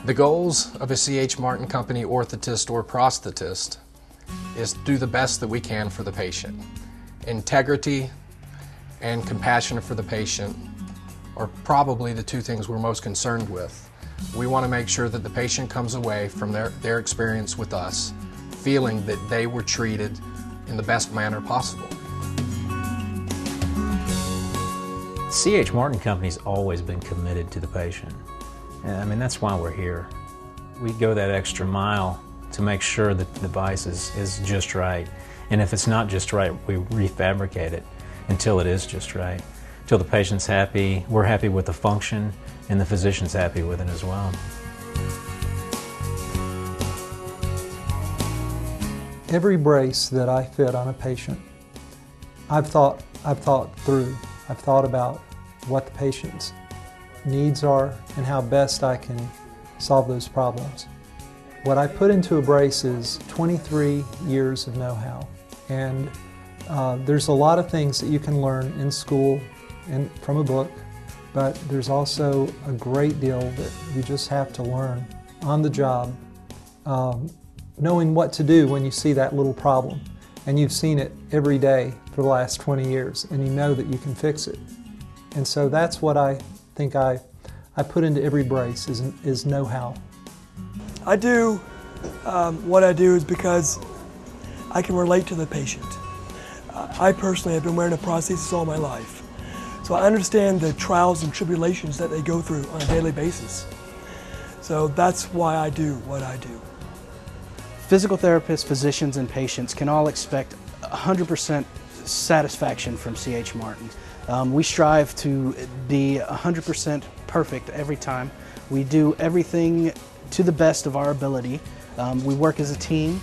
The goals of a C.H. Martin Company orthotist or prosthetist is to do the best that we can for the patient. Integrity and compassion for the patient are probably the two things we're most concerned with. We want to make sure that the patient comes away from their experience with us feeling that they were treated in the best manner possible. C.H. Martin Company's always been committed to the patient. I mean, that's why we're here. We go that extra mile to make sure that the device is just right. And if it's not just right, we refabricate it until it is just right. Until the patient's happy, we're happy with the function, and the physician's happy with it as well. Every brace that I fit on a patient, I've thought through. I've thought about what the patient's needs are and how best I can solve those problems. What I put into a brace is 23 years of know-how, and there's a lot of things that you can learn in school and from a book, but there's also a great deal that you just have to learn on the job, knowing what to do when you see that little problem, and you've seen it every day for the last 20 years, and you know that you can fix it. And so that's what I think I put into every brace is know-how. I do what I do is because I can relate to the patient. I personally have been wearing a prosthesis all my life, so I understand the trials and tribulations that they go through on a daily basis. So that's why I do what I do. Physical therapists, physicians, and patients can all expect 100% satisfaction from C.H. Martin. We strive to be 100% perfect every time. We do everything to the best of our ability. We work as a team.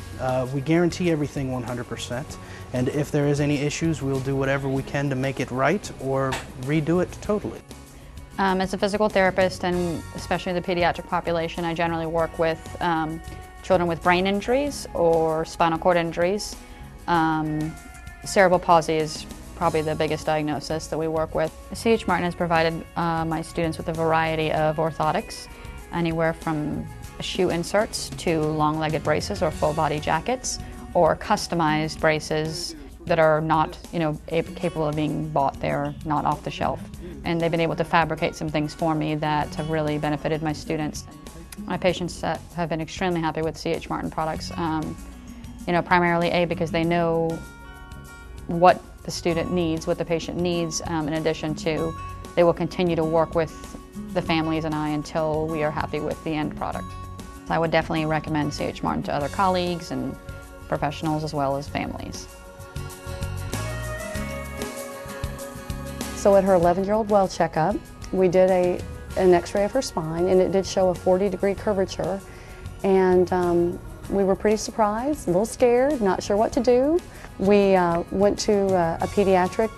We guarantee everything 100%. And if there is any issues, we'll do whatever we can to make it right or redo it totally. As a physical therapist, and especially the pediatric population, I generally work with children with brain injuries or spinal cord injuries. Cerebral palsy is probably the biggest diagnosis that we work with. C.H. Martin has provided my students with a variety of orthotics, anywhere from shoe inserts to long-legged braces or full-body jackets, or customized braces that are not, capable of being bought. They're not off the shelf. And they've been able to fabricate some things for me that have really benefited my students. My patients have been extremely happy with C.H. Martin products. Primarily because they know what the student needs, what the patient needs, in addition to they will continue to work with the families and I until we are happy with the end product. So I would definitely recommend C.H. Martin to other colleagues and professionals as well as families. So at her 11-year-old well checkup, we did an x-ray of her spine, and it did show a 40-degree curvature. And we were pretty surprised, a little scared, not sure what to do. We went to a pediatric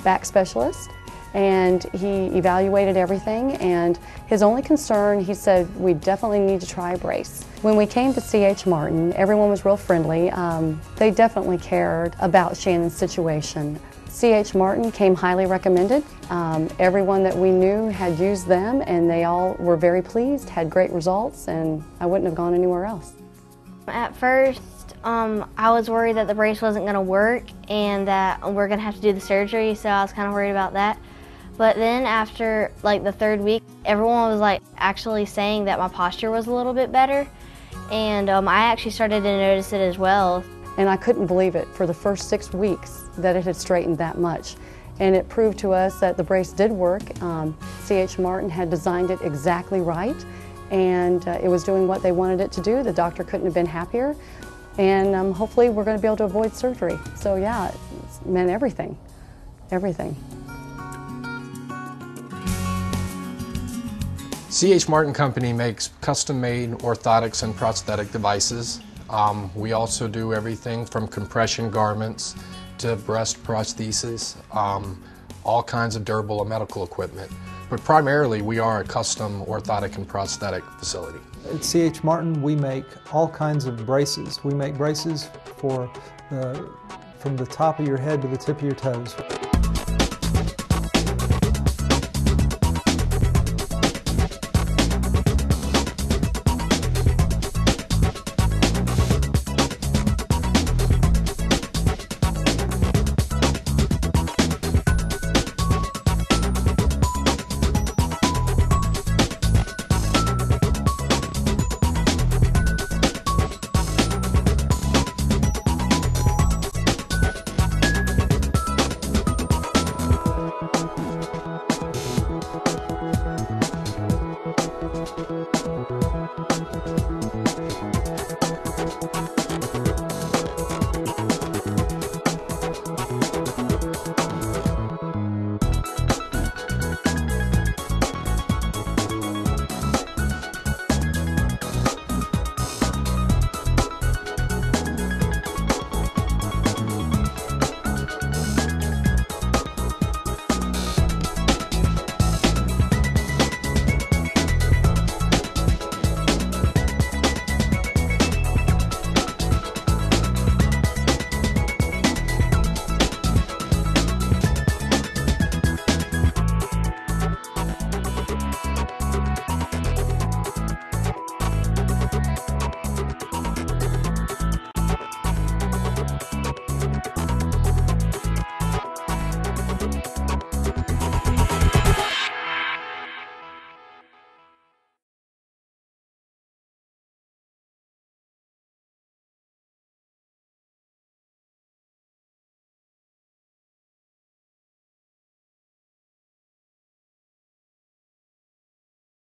back specialist, and he evaluated everything, and his only concern, he said, we definitely need to try a brace. When we came to C.H. Martin, everyone was real friendly. They definitely cared about Shannon's situation. C.H. Martin came highly recommended. Everyone that we knew had used them, and they all were very pleased, had great results, and I wouldn't have gone anywhere else. At first, I was worried that the brace wasn't going to work and that we're going to have to do the surgery, so I was kind of worried about that. But then after the third week, everyone was actually saying that my posture was a little bit better, and I actually started to notice it as well. And I couldn't believe it for the first 6 weeks that it had straightened that much. And it proved to us that the brace did work. C.H. Martin had designed it exactly right, and it was doing what they wanted it to do. The doctor couldn't have been happier. And hopefully we're going to be able to avoid surgery. So yeah, it meant everything, everything. C.H. Martin Company makes custom-made orthotics and prosthetic devices. We also do everything from compression garments to breast prosthesis, all kinds of durable and medical equipment. But primarily, we are a custom orthotic and prosthetic facility. At C.H. Martin, we make all kinds of braces. We make braces from the top of your head to the tip of your toes.